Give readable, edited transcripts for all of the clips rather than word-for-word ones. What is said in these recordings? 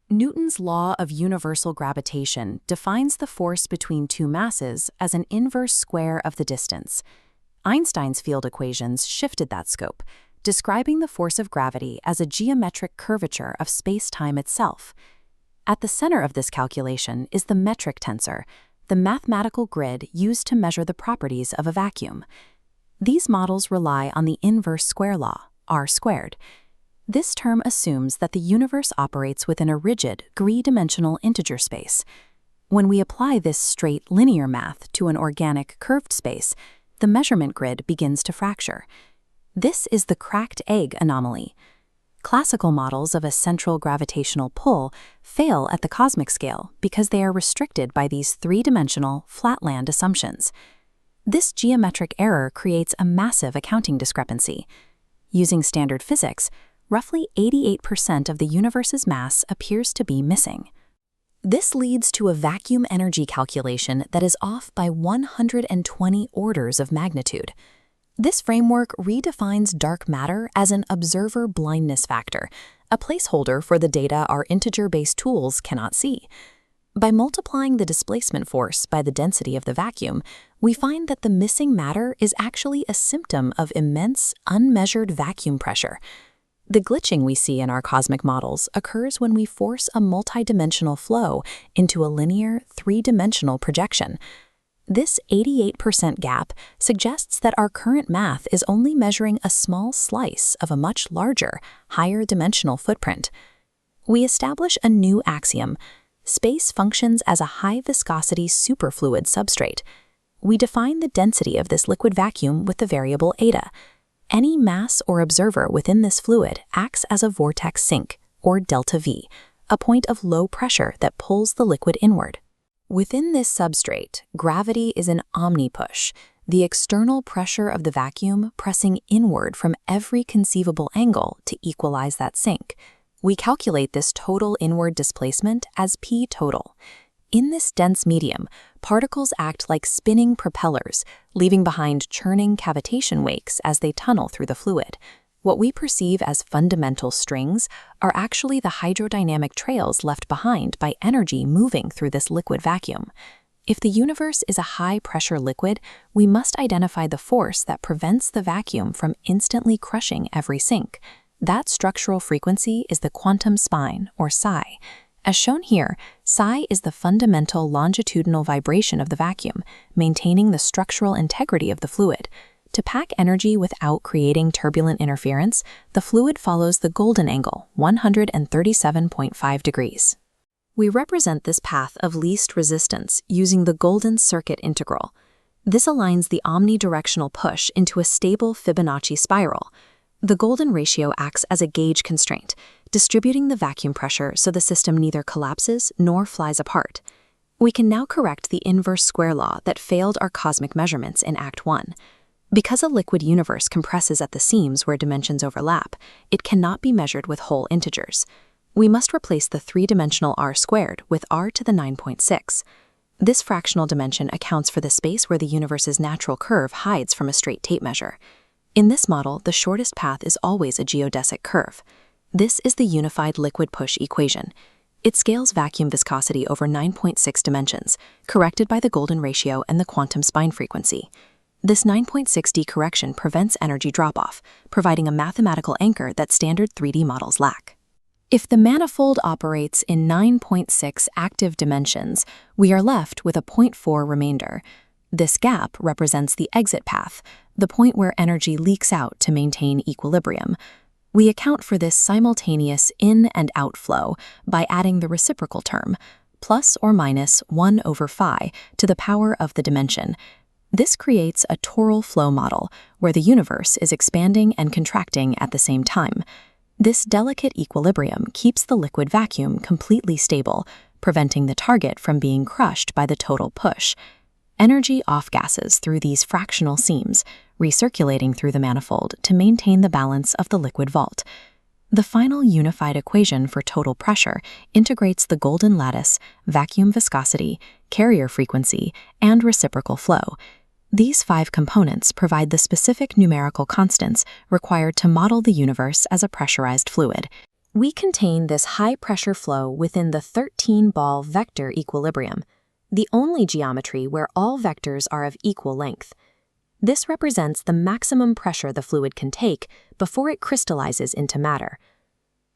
Newton's law of universal gravitation defines the force between two masses as an inverse square of the distance. Einstein's field equations shifted that scope, describing the force of gravity as a geometric curvature of space-time itself. At the center of this calculation is the metric tensor, the mathematical grid used to measure the properties of a vacuum. These models rely on the inverse square law, r squared. This term assumes that the universe operates within a rigid, three-dimensional integer space. When we apply this straight linear math to an organic curved space, the measurement grid begins to fracture. This is the cracked egg anomaly. Classical models of a central gravitational pull fail at the cosmic scale because they are restricted by these three-dimensional, flatland assumptions. This geometric error creates a massive accounting discrepancy. Using standard physics, roughly 88% of the universe's mass appears to be missing. This leads to a vacuum energy calculation that is off by 120 orders of magnitude. This framework redefines dark matter as an observer blindness factor, a placeholder for the data our integer-based tools cannot see. By multiplying the displacement force by the density of the vacuum, we find that the missing matter is actually a symptom of immense, unmeasured vacuum pressure. The glitching we see in our cosmic models occurs when we force a multidimensional flow into a linear, three-dimensional projection. This 88% gap suggests that our current math is only measuring a small slice of a much larger, higher-dimensional footprint. We establish a new axiom: space functions as a high-viscosity superfluid substrate. We define the density of this liquid vacuum with the variable eta. Any mass or observer within this fluid acts as a vortex sink, or delta V, a point of low pressure that pulls the liquid inward. Within this substrate, gravity is an omnipush, the external pressure of the vacuum pressing inward from every conceivable angle to equalize that sink. We calculate this total inward displacement as P total. In this dense medium, particles act like spinning propellers, leaving behind churning cavitation wakes as they tunnel through the fluid. What we perceive as fundamental strings are actually the hydrodynamic trails left behind by energy moving through this liquid vacuum. If the universe is a high-pressure liquid, we must identify the force that prevents the vacuum from instantly crushing every sink. That structural frequency is the quantum spine, or psi. As shown here, psi is the fundamental longitudinal vibration of the vacuum, maintaining the structural integrity of the fluid. To pack energy without creating turbulent interference, the fluid follows the golden angle, 137.5 degrees. We represent this path of least resistance using the golden circuit integral. This aligns the omnidirectional push into a stable Fibonacci spiral. The golden ratio acts as a gauge constraint, distributing the vacuum pressure so the system neither collapses nor flies apart. We can now correct the inverse square law that failed our cosmic measurements in Act 1. Because a liquid universe compresses at the seams where dimensions overlap, it cannot be measured with whole integers. We must replace the three-dimensional r squared with r to the 9.6. This fractional dimension accounts for the space where the universe's natural curve hides from a straight tape measure. In this model, the shortest path is always a geodesic curve. This is the unified liquid push equation. It scales vacuum viscosity over 9.6 dimensions, corrected by the golden ratio and the quantum spine frequency. This 9.6D correction prevents energy drop-off, providing a mathematical anchor that standard 3D models lack. If the manifold operates in 9.6 active dimensions, we are left with a 0.4 remainder. This gap represents the exit path, the point where energy leaks out to maintain equilibrium. We account for this simultaneous in and out flow by adding the reciprocal term, plus or minus 1 over phi, to the power of the dimension. This creates a toral flow model, where the universe is expanding and contracting at the same time. This delicate equilibrium keeps the liquid vacuum completely stable, preventing the target from being crushed by the total push. Energy off-gasses through these fractional seams, recirculating through the manifold to maintain the balance of the liquid vault. The final unified equation for total pressure integrates the golden lattice, vacuum viscosity, carrier frequency, and reciprocal flow. These 5 components provide the specific numerical constants required to model the universe as a pressurized fluid. We contain this high-pressure flow within the 13-ball vector equilibrium, the only geometry where all vectors are of equal length. This represents the maximum pressure the fluid can take before it crystallizes into matter.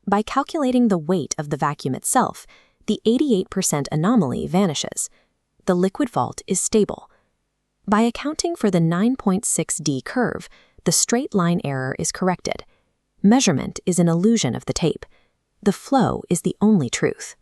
By calculating the weight of the vacuum itself, the 88% anomaly vanishes. The liquid vault is stable. By accounting for the 9.6D curve, the straight line error is corrected. Measurement is an illusion of the tape. The flow is the only truth.